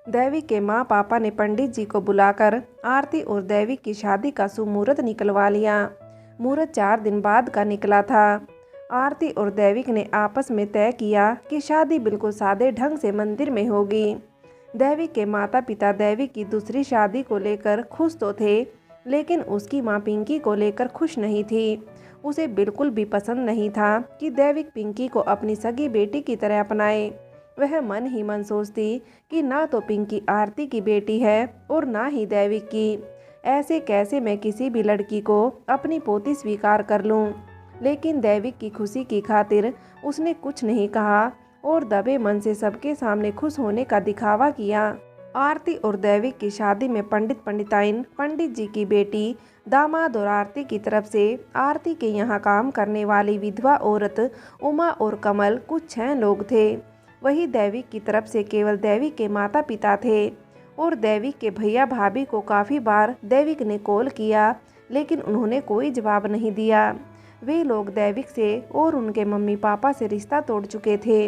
दैविक के माँ पापा ने पंडित जी को बुलाकर आरती और दैविक की शादी का सुमुहूर्त निकलवा लिया। मुहूर्त 4 दिन बाद का निकला था। आरती और दैविक ने आपस में तय किया कि शादी बिल्कुल सादे ढंग से मंदिर में होगी। दैविक के माता पिता दैविक की दूसरी शादी को लेकर खुश तो थे, लेकिन उसकी माँ पिंकी को लेकर खुश नहीं थी। उसे बिल्कुल भी पसंद नहीं था कि दैविक पिंकी को अपनी सगी बेटी की तरह अपनाए। वह मन ही मन सोचती कि ना तो पिंकी आरती की बेटी है और ना ही दैविक की। ऐसे कैसे मैं किसी भी लड़की को अपनी पोती स्वीकार कर लूं। लेकिन दैविक की खुशी की खातिर उसने कुछ नहीं कहा और दबे मन से सबके सामने खुश होने का दिखावा किया। आरती और दैविक की शादी में पंडित पंडिताइन, पंडित जी की बेटी, दामाद और आरती की तरफ से आरती के यहाँ काम करने वाली विधवा औरत उमा और कमल कुछ 6 लोग थे। वही दैविक की तरफ से केवल दैविक के माता पिता थे और दैविक के भैया भाभी को काफ़ी बार दैविक ने कॉल किया, लेकिन उन्होंने कोई जवाब नहीं दिया। वे लोग दैविक से और उनके मम्मी पापा से रिश्ता तोड़ चुके थे।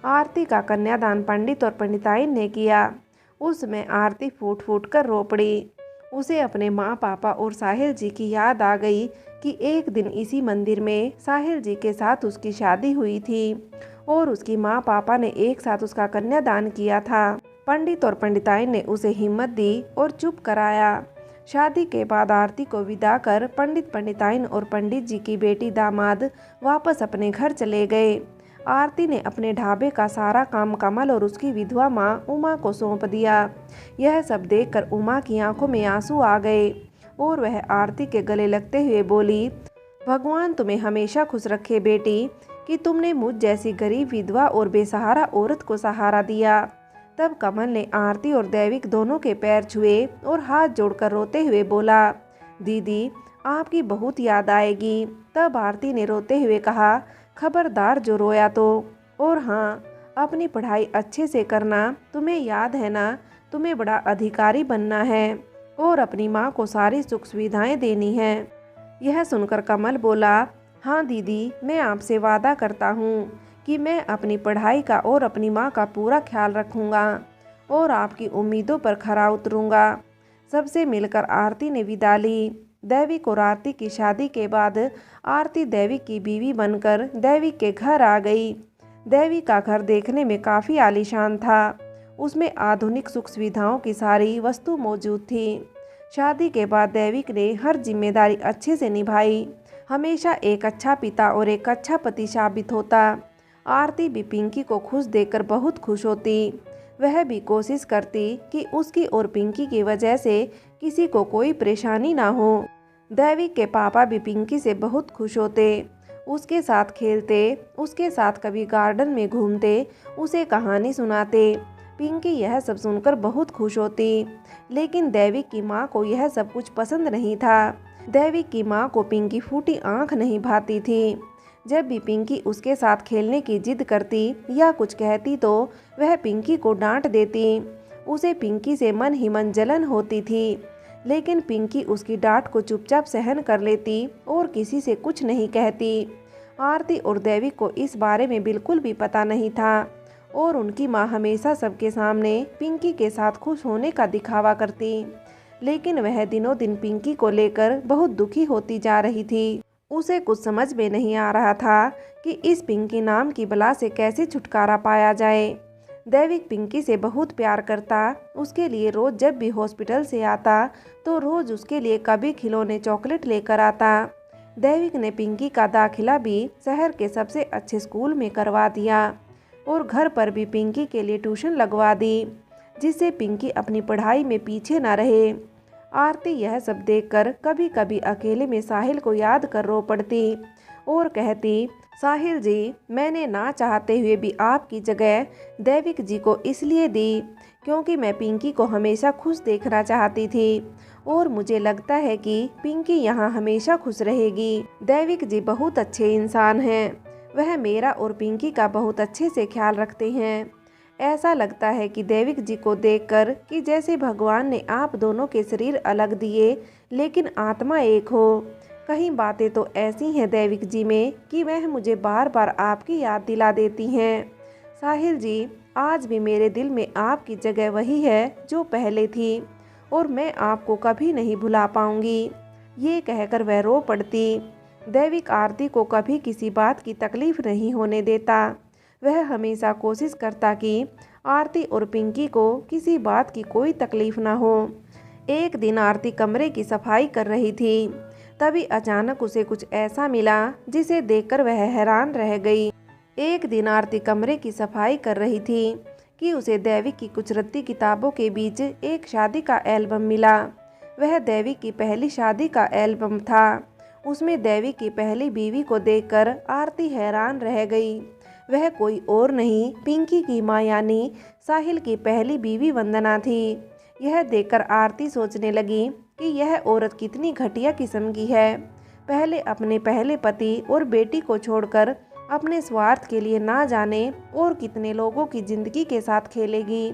आरती का कन्यादान पंडित और पंडिताइन ने किया। उसमें आरती फूट फूट कर रो पड़ी। उसे अपने माँ पापा और साहिल जी की याद आ गई कि एक दिन इसी मंदिर में साहिल जी के साथ उसकी शादी हुई थी और उसकी माँ पापा ने एक साथ उसका कन्यादान किया था। पंडित और पंडिताइन ने उसे हिम्मत दी और चुप कराया। शादी के बाद आरती को विदा कर पंडित पंडिताइन और पंडित जी की बेटी दामाद वापस अपने घर चले गए। आरती ने अपने ढाबे का सारा काम कमल और उसकी विधवा माँ उमा को सौंप दिया। यह सब देखकर उमा की आंखों में आंसू आ गए और वह आरती के गले लगते हुए बोली, भगवान तुम्हें हमेशा खुश रखे बेटी, कि तुमने मुझ जैसी गरीब विधवा और बेसहारा औरत को सहारा दिया। तब कमल ने आरती और दैविक दोनों के पैर छुए और हाथ जोड़कर रोते हुए बोला, दीदी आपकी बहुत याद आएगी। तब आरती ने रोते हुए कहा, खबरदार जो रोया तो। और हाँ, अपनी पढ़ाई अच्छे से करना, तुम्हें याद है ना, तुम्हें बड़ा अधिकारी बनना है और अपनी माँ को सारी सुख सुविधाएं देनी है। यह सुनकर कमल बोला, हाँ दीदी, मैं आपसे वादा करता हूँ कि मैं अपनी पढ़ाई का और अपनी माँ का पूरा ख्याल रखूँगा और आपकी उम्मीदों पर खरा उतरूँगा। सबसे मिलकर आरती ने विदा ली। दैविक और आरती की शादी के बाद आरती दैविक की बीवी बनकर दैविक के घर आ गई। दैविक का घर देखने में काफ़ी आलीशान था। उसमें आधुनिक सुख सुविधाओं की सारी वस्तु मौजूद थी। शादी के बाद दैविक ने हर जिम्मेदारी अच्छे से निभाई। हमेशा एक अच्छा पिता और एक अच्छा पति साबित होता। आरती भी पिंकी को खुश देखकर बहुत खुश होती। वह भी कोशिश करती कि उसकी और पिंकी की वजह से किसी को कोई परेशानी ना हो। दैविक के पापा भी पिंकी से बहुत खुश होते, उसके साथ खेलते, उसके साथ कभी गार्डन में घूमते, उसे कहानी सुनाते। पिंकी यह सब सुनकर बहुत खुश होती, लेकिन दैविक की माँ को यह सब कुछ पसंद नहीं था। दैविक की माँ को पिंकी फूटी आंख नहीं भाती थी। जब भी पिंकी उसके साथ खेलने की जिद करती या कुछ कहती तो वह पिंकी को डांट देती। उसे पिंकी से मन ही मन जलन होती थी, लेकिन पिंकी उसकी डांट को चुपचाप सहन कर लेती और किसी से कुछ नहीं कहती। आरती और दैविक को इस बारे में बिल्कुल भी पता नहीं था और उनकी माँ हमेशा सबके सामने पिंकी के साथ खुश होने का दिखावा करती, लेकिन वह दिनों दिन पिंकी को लेकर बहुत दुखी होती जा रही थी। उसे कुछ समझ में नहीं आ रहा था कि इस पिंकी नाम की बला से कैसे छुटकारा पाया जाए। दैविक पिंकी से बहुत प्यार करता। उसके लिए रोज जब भी हॉस्पिटल से आता तो रोज उसके लिए कभी खिलौने चॉकलेट लेकर आता। दैविक ने पिंकी का दाखिला भी शहर के सबसे अच्छे स्कूल में करवा दिया और घर पर भी पिंकी के लिए ट्यूशन लगवा दी, जिससे पिंकी अपनी पढ़ाई में पीछे न रहे। आरती यह सब देखकर कभी कभी अकेले में साहिल को याद कर रो पड़ती और कहती, साहिल जी, मैंने ना चाहते हुए भी आपकी जगह दैविक जी को इसलिए दी क्योंकि मैं पिंकी को हमेशा खुश देखना चाहती थी और मुझे लगता है कि पिंकी यहाँ हमेशा खुश रहेगी। दैविक जी बहुत अच्छे इंसान हैं। वह मेरा और पिंकी का बहुत अच्छे से ख्याल रखते हैं। ऐसा लगता है कि दैविक जी को देखकर कि जैसे भगवान ने आप दोनों के शरीर अलग दिए लेकिन आत्मा एक हो। कहीं बातें तो ऐसी हैं दैविक जी में कि वह मुझे बार बार आपकी याद दिला देती हैं। साहिल जी, आज भी मेरे दिल में आपकी जगह वही है जो पहले थी और मैं आपको कभी नहीं भुला पाऊंगी। ये कहकर वह रो पड़ती। दैविक आरती को कभी किसी बात की तकलीफ नहीं होने देता। वह हमेशा कोशिश करता कि आरती और पिंकी को किसी बात की कोई तकलीफ ना हो। एक दिन आरती कमरे की सफाई कर रही थी, तभी अचानक उसे कुछ ऐसा मिला जिसे देखकर वह हैरान रह गई। एक दिन आरती कमरे की सफाई कर रही थी कि उसे दैविक की कुछ रद्दी किताबों के बीच एक शादी का एल्बम मिला। वह दैविक की पहली शादी का एल्बम था। उसमें दैविक की पहली बीवी को देखकर आरती हैरान रह गई। वह कोई और नहीं, पिंकी की माँ यानी साहिल की पहली बीवी वंदना थी। यह देखकर आरती सोचने लगी कि यह औरत कितनी घटिया किस्म की है। पहले अपने पहले पति और बेटी को छोड़कर अपने स्वार्थ के लिए ना जाने और कितने लोगों की जिंदगी के साथ खेलेगी।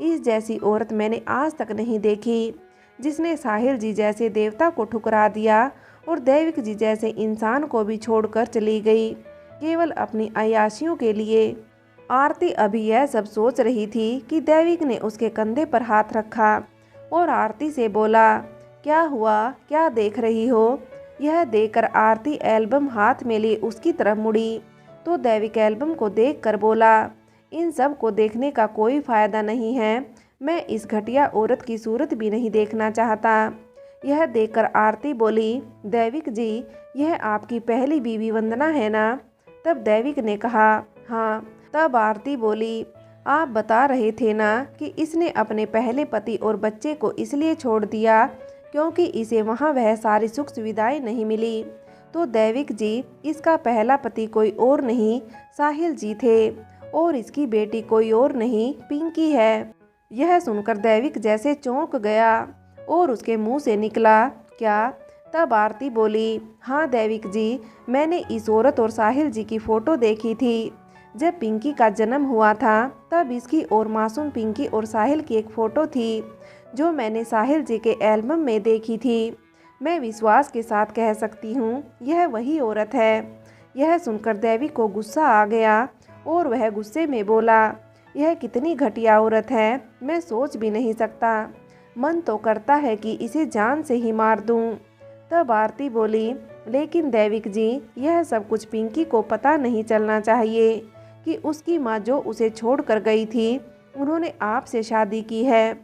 इस जैसी औरत मैंने आज तक नहीं देखी, जिसने साहिल जी जैसे देवता को ठुकरा दिया और दैविक जी जैसे इंसान को भी छोड़कर चली गई, केवल अपनी अय्याशियों के लिए। आरती अभी यह सब सोच रही थी कि दैविक ने उसके कंधे पर हाथ रखा और आरती से बोला, क्या हुआ, क्या देख रही हो? यह देखकर आरती एल्बम हाथ में लिए उसकी तरफ मुड़ी तो दैविक एल्बम को देखकर बोला, इन सब को देखने का कोई फायदा नहीं है, मैं इस घटिया औरत की सूरत भी नहीं देखना चाहता। यह देखकर आरती बोली, दैविक जी, यह आपकी पहली बीवी वंदना है ना? तब दैविक ने कहा, हाँ। तब आरती बोली, आप बता रहे थे ना कि इसने अपने पहले पति और बच्चे को इसलिए छोड़ दिया क्योंकि इसे वहाँ वह सारी सुख सुविधाएं नहीं मिली। तो दैविक जी, इसका पहला पति कोई और नहीं साहिल जी थे और इसकी बेटी कोई और नहीं पिंकी है। यह सुनकर दैविक जैसे चौंक गया और उसके मुंह से निकला, क्या? तब आरती बोली, हाँ दैविक जी, मैंने इस औरत और साहिल जी की फ़ोटो देखी थी। जब पिंकी का जन्म हुआ था तब इसकी और मासूम पिंकी और साहिल की एक फ़ोटो थी जो मैंने साहिल जी के एल्बम में देखी थी। मैं विश्वास के साथ कह सकती हूँ यह वही औरत है। यह सुनकर दैविक को गुस्सा आ गया और वह गुस्से में बोला, यह कितनी घटिया औरत है, मैं सोच भी नहीं सकता। मन तो करता है कि इसे जान से ही मार दूं। तब आरती बोली, लेकिन दैविक जी, यह सब कुछ पिंकी को पता नहीं चलना चाहिए कि उसकी माँ जो उसे छोड़कर गई थी उन्होंने आपसे शादी की है।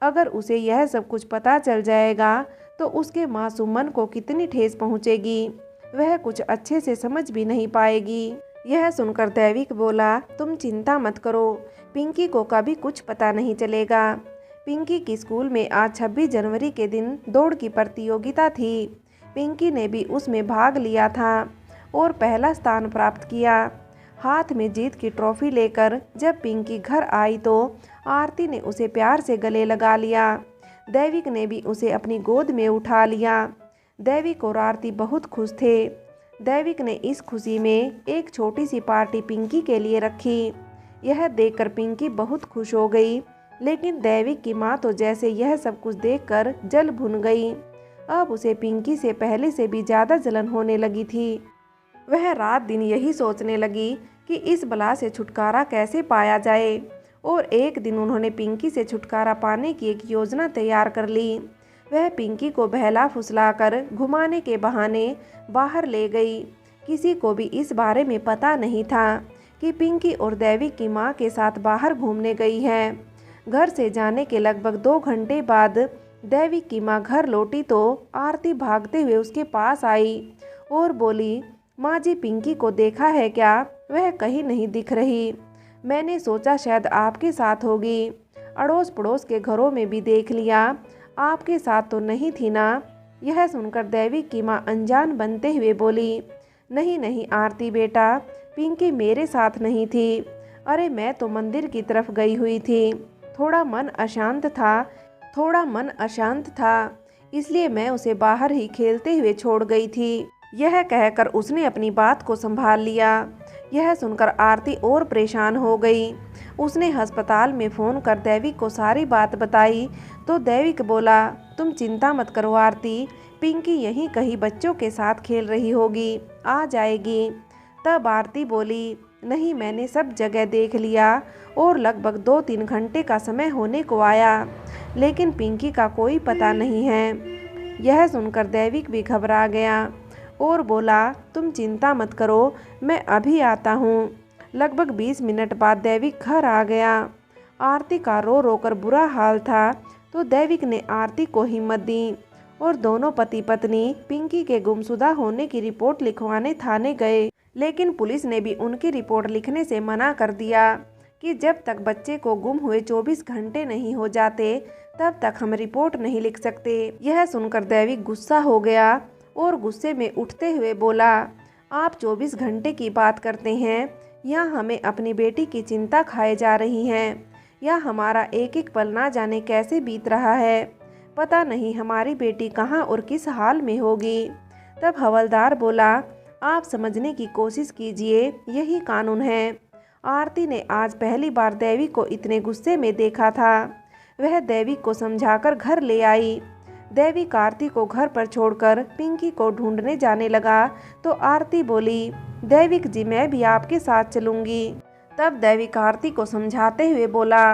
अगर उसे यह सब कुछ पता चल जाएगा तो उसके मासूम मन को कितनी ठेस पहुँचेगी, वह कुछ अच्छे से समझ भी नहीं पाएगी। यह सुनकर दैविक बोला, तुम चिंता मत करो, पिंकी को कभी कुछ पता नहीं चलेगा। पिंकी की स्कूल में आज 26 जनवरी के दिन दौड़ की प्रतियोगिता थी। पिंकी ने भी उसमें भाग लिया था और पहला स्थान प्राप्त किया। हाथ में जीत की ट्रॉफी लेकर जब पिंकी घर आई तो आरती ने उसे प्यार से गले लगा लिया। दैविक ने भी उसे अपनी गोद में उठा लिया। दैविक और आरती बहुत खुश थे। दैविक ने इस खुशी में एक छोटी सी पार्टी पिंकी के लिए रखी। यह देखकर पिंकी बहुत खुश हो गई, लेकिन दैविक की माँ तो जैसे यह सब कुछ देखकर जल भुन गई। अब उसे पिंकी से पहले से भी ज़्यादा जलन होने लगी थी। वह रात दिन यही सोचने लगी कि इस बला से छुटकारा कैसे पाया जाए और एक दिन उन्होंने पिंकी से छुटकारा पाने की एक योजना तैयार कर ली। वह पिंकी को बहला फुसलाकर घुमाने के बहाने बाहर ले गई। किसी को भी इस बारे में पता नहीं था कि पिंकी और दैविक की माँ के साथ बाहर घूमने गई है। घर से जाने के लगभग 2 घंटे बाद दैविक की माँ घर लौटी तो आरती भागते हुए उसके पास आई और बोली, माँ जी, पिंकी को देखा है क्या? वह कहीं नहीं दिख रही। मैंने सोचा शायद आपके साथ होगी। अड़ोस पड़ोस के घरों में भी देख लिया, आपके साथ तो नहीं थी ना? यह सुनकर दैविक की माँ अनजान बनते हुए बोली, नहीं नहीं आरती बेटा, पिंकी मेरे साथ नहीं थी। अरे मैं तो मंदिर की तरफ गई हुई थी। थोड़ा मन अशांत था, इसलिए मैं उसे बाहर ही खेलते हुए छोड़ गई थी। यह कहकर उसने अपनी बात को संभाल लिया। यह सुनकर आरती और परेशान हो गई। उसने अस्पताल में फ़ोन कर दैविक को सारी बात बताई तो दैविक बोला, तुम चिंता मत करो आरती, पिंकी यहीं कहीं बच्चों के साथ खेल रही होगी, आ जाएगी। तब आरती बोली, नहीं, मैंने सब जगह देख लिया और लगभग 2-3 घंटे का समय होने को आया, लेकिन पिंकी का कोई पता नहीं है। यह सुनकर दैविक भी घबरा गया और बोला, तुम चिंता मत करो, मैं अभी आता हूँ। लगभग 20 मिनट बाद दैविक घर आ गया। आरती का रो रो कर बुरा हाल था, तो दैविक ने आरती को हिम्मत दी और दोनों पति पत्नी पिंकी के गुमशुदा होने की रिपोर्ट लिखवाने थाने गए। लेकिन पुलिस ने भी उनकी रिपोर्ट लिखने से मना कर दिया कि जब तक बच्चे को गुम हुए 24 घंटे नहीं हो जाते तब तक हम रिपोर्ट नहीं लिख सकते। यह सुनकर दैविक गुस्सा हो गया और गुस्से में उठते हुए बोला, आप 24 घंटे की बात करते हैं या हमें अपनी बेटी की चिंता खाए जा रही हैं, या हमारा एक एक पल ना जाने कैसे बीत रहा है। पता नहीं हमारी बेटी कहाँ और किस हाल में होगी। तब हवलदार बोला, आप समझने की कोशिश कीजिए, यही कानून है। आरती ने आज पहली बार दैविक को इतने गुस्से में देखा था। वह दैविक को समझाकर घर ले आई। दैविक आरती को घर पर छोड़कर पिंकी को ढूंढने जाने लगा तो आरती बोली, दैविक जी, मैं भी आपके साथ चलूंगी। तब दैविक आरती को समझाते हुए बोला,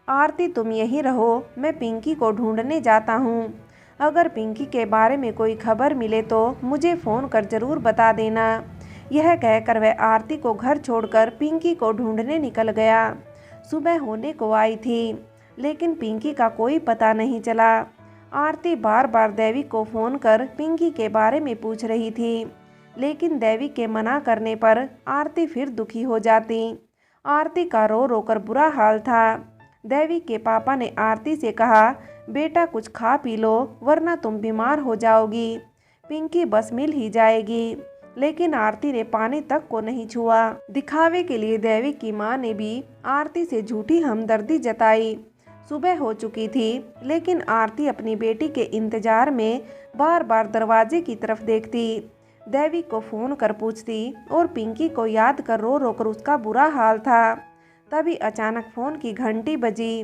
आरती तुम यहीं रहो, मैं पिंकी को ढूंढने जाता हूँ। अगर पिंकी के बारे में कोई खबर मिले तो मुझे फ़ोन कर ज़रूर बता देना। यह कहकर वह आरती को घर छोड़कर पिंकी को ढूंढने निकल गया। सुबह होने को आई थी, लेकिन पिंकी का कोई पता नहीं चला। आरती बार बार दैविक को फ़ोन कर पिंकी के बारे में पूछ रही थी, लेकिन दैविक के मना करने पर आरती फिर दुखी हो जाती। आरती का रो रो कर बुरा हाल था। दैविक के पापा ने आरती से कहा, बेटा कुछ खा पी लो वरना तुम बीमार हो जाओगी, पिंकी बस मिल ही जाएगी। लेकिन आरती ने पानी तक को नहीं छुआ। दिखावे के लिए दैविक की मां ने भी आरती से झूठी हमदर्दी जताई। सुबह हो चुकी थी, लेकिन आरती अपनी बेटी के इंतजार में बार बार दरवाजे की तरफ देखती, दैविक को फ़ोन कर पूछती और पिंकी को याद कर रो रो कर उसका बुरा हाल था। तभी अचानक फ़ोन की घंटी बजी।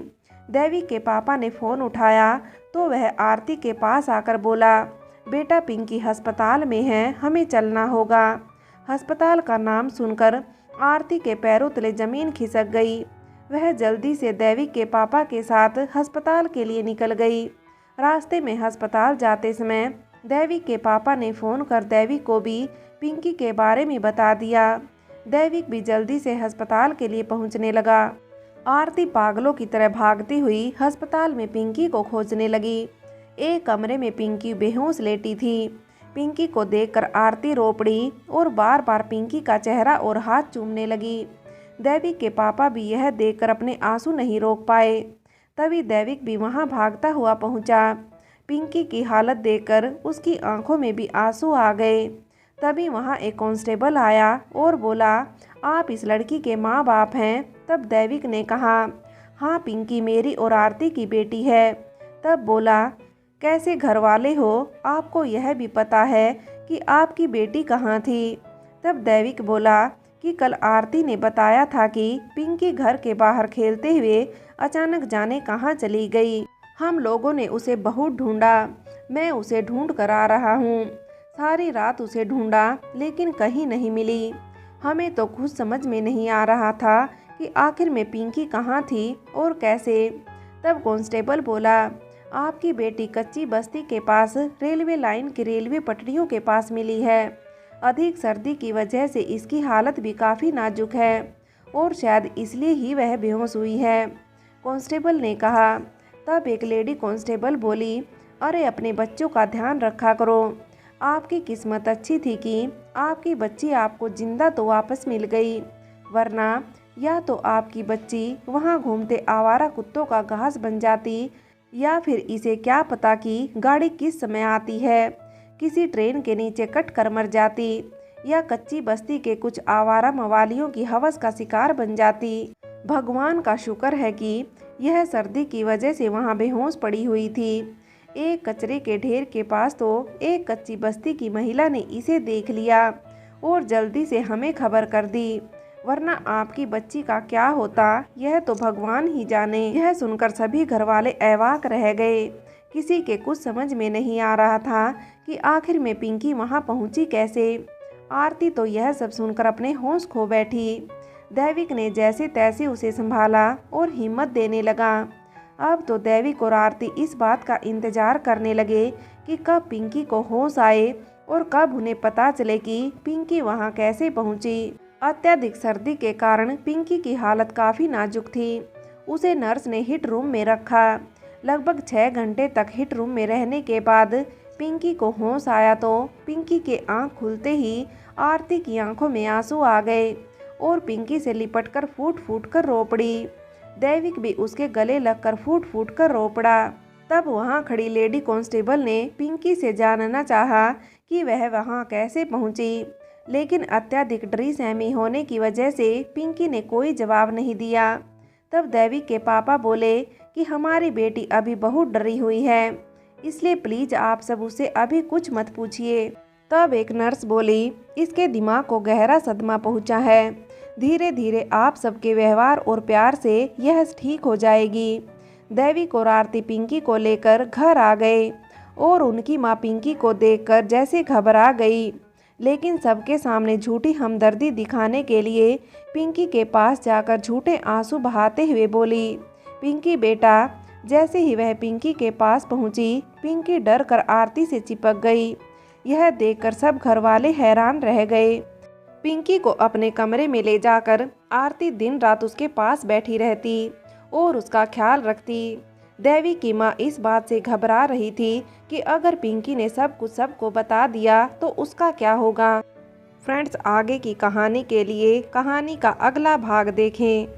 दैविक के पापा ने फ़ोन उठाया तो वह आरती के पास आकर बोला, बेटा पिंकी अस्पताल में है, हमें चलना होगा। अस्पताल का नाम सुनकर आरती के पैरों तले ज़मीन खिसक गई। वह जल्दी से दैविक के पापा के साथ अस्पताल के लिए निकल गई। रास्ते में अस्पताल जाते समय दैविक के पापा ने फ़ोन कर दैविक को भी पिंकी के बारे में बता दिया। दैविक भी जल्दी से अस्पताल के लिए पहुंचने लगा। आरती पागलों की तरह भागती हुई अस्पताल में पिंकी को खोजने लगी। एक कमरे में पिंकी बेहोश लेटी थी। पिंकी को देखकर आरती रो पड़ी और बार बार पिंकी का चेहरा और हाथ चूमने लगी। दैविक के पापा भी यह देखकर अपने आंसू नहीं रोक पाए। तभी दैविक भी वहां भागता हुआ पहुंचा। पिंकी की हालत देखकर उसकी आंखों में भी आंसू आ गए। तभी वहां एक कांस्टेबल आया और बोला, आप इस लड़की के माँ बाप हैं? तब दैविक ने कहा, हाँ पिंकी मेरी और आरती की बेटी है। तब बोला, कैसे घर वाले हो, आपको यह भी पता है कि आपकी बेटी कहाँ थी? तब दैविक बोला कि कल आरती ने बताया था कि पिंकी घर के बाहर खेलते हुए अचानक जाने कहाँ चली गई। हम लोगों ने उसे बहुत ढूंढा, मैं उसे ढूंढ कर आ रहा हूँ। सारी रात उसे ढूंढा लेकिन कहीं नहीं मिली। हमें तो कुछ समझ में नहीं आ रहा था कि आखिर में पिंकी कहाँ थी और कैसे। तब कांस्टेबल बोला, आपकी बेटी कच्ची बस्ती के पास रेलवे लाइन की रेलवे पटरियों के पास मिली है। अधिक सर्दी की वजह से इसकी हालत भी काफ़ी नाजुक है और शायद इसलिए ही वह बेहोश हुई है, कांस्टेबल ने कहा। तब एक लेडी कांस्टेबल बोली, अरे अपने बच्चों का ध्यान रखा करो। आपकी किस्मत अच्छी थी कि आपकी बच्ची आपको जिंदा तो वापस मिल गई, वरना या तो आपकी बच्ची वहां घूमते आवारा कुत्तों का घास बन जाती, या फिर इसे क्या पता कि गाड़ी किस समय आती है, किसी ट्रेन के नीचे कट कर मर जाती, या कच्ची बस्ती के कुछ आवारा मवालियों की हवस का शिकार बन जाती। भगवान का शुक्र है कि यह सर्दी की वजह से वहां बेहोश पड़ी हुई थी। एक कचरे के ढेर के पास तो एक कच्ची बस्ती की महिला ने इसे देख लिया और जल्दी से हमें खबर कर दी, वरना आपकी बच्ची का क्या होता यह तो भगवान ही जाने। यह सुनकर सभी घरवाले अवाक रह गए। किसी के कुछ समझ में नहीं आ रहा था कि आखिर में पिंकी वहां पहुंची कैसे। आरती तो यह सब सुनकर अपने होश खो बैठी। दैविक ने जैसे तैसे उसे संभाला और हिम्मत देने लगा। अब तो दैविक और आरती इस बात का इंतजार करने लगे कि कब पिंकी को होश आए और कब उन्हें पता चले कि पिंकी वहां कैसे पहुंची। अत्यधिक सर्दी के कारण पिंकी की हालत काफ़ी नाजुक थी। उसे नर्स ने हिट रूम में रखा। लगभग 6 घंटे तक हिट रूम में रहने के बाद पिंकी को होश आया तो पिंकी के आंख खुलते ही आरती की आंखों में आंसू आ गए और पिंकी से लिपटकर फूट फूट कर रो पड़ी। दैविक भी उसके गले लगकर फूट फूट कर रो पड़ा। तब वहां खड़ी लेडी कांस्टेबल ने पिंकी से जानना चाहा कि वह वहां कैसे पहुंची, लेकिन अत्यधिक डरी सहमी होने की वजह से पिंकी ने कोई जवाब नहीं दिया। तब दैविक के पापा बोले कि हमारी बेटी अभी बहुत डरी हुई है, इसलिए प्लीज आप सब उसे अभी कुछ मत पूछिए। तब एक नर्स बोली, इसके दिमाग को गहरा सदमा पहुंचा है, धीरे धीरे आप सबके व्यवहार और प्यार से यह ठीक हो जाएगी। दैविक और आरती पिंकी को लेकर घर आ गए और उनकी माँ पिंकी को देखकर जैसे घबरा गई, लेकिन सबके सामने झूठी हमदर्दी दिखाने के लिए पिंकी के पास जाकर झूठे आंसू बहाते हुए बोली, पिंकी बेटा। जैसे ही वह पिंकी के पास पहुंची, पिंकी डर कर आरती से चिपक गई। यह देखकर सब घर वाले हैरान रह गए। पिंकी को अपने कमरे में ले जाकर आरती दिन रात उसके पास बैठी रहती और उसका ख्याल रखती। देवी की माँ इस बात से घबरा रही थी कि अगर पिंकी ने सब कुछ सबको बता दिया तो उसका क्या होगा। फ्रेंड्स, आगे की कहानी के लिए कहानी का अगला भाग देखें।